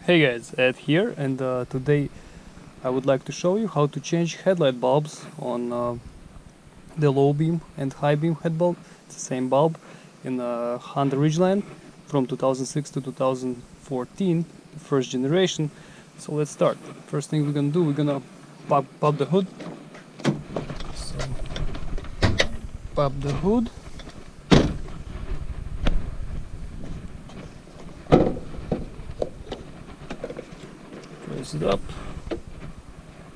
Hey guys, Ed here, and today I would like to show you how to change headlight bulbs on the low beam and high beam head bulb. It's the same bulb in Honda Ridgeline from 2006 to 2014, the first generation. So let's start. First thing we're gonna do, we're gonna pop the hood. So pop the hood. Press it up,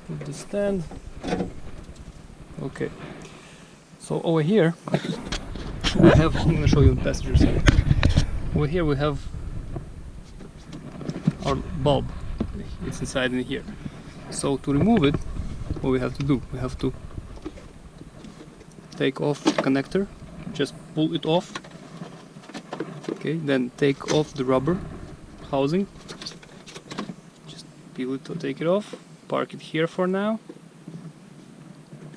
put the stand. Okay, so over here I'm gonna show you the passenger side. Over here we have our bulb. It's inside in here. So to remove it, what we have to do, we have to take off the connector, just pull it off. Okay, then take off the rubber housing. Peel it, take it off, park it here for now,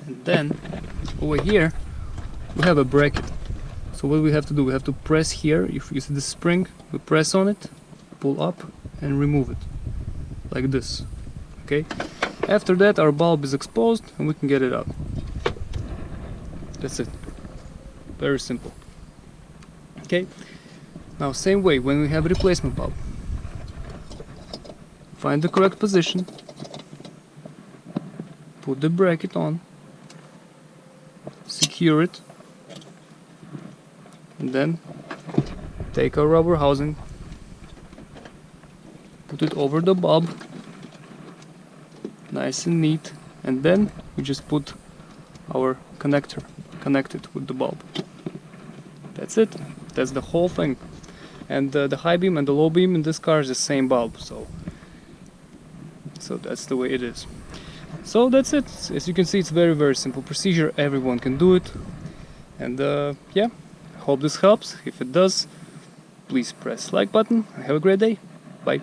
and then over here we have a bracket. So what we have to do, we have to press here. If you see the spring, we press on it, pull up and remove it like this. Okay, after that our bulb is exposed and we can get it out. That's it, very simple. Okay, now same way when we have a replacement bulb. Find the correct position, put the bracket on, secure it, and then take our rubber housing, put it over the bulb, nice and neat, and then we just put our connector, connect it with the bulb. That's it, that's the whole thing. And the high beam and the low beam in this car is the same bulb, so that's the way it is. So that's it. As you can see, it's very simple procedure. Everyone can do it. And yeah, hope this helps. If it does, please press like button. Have a great day. Bye.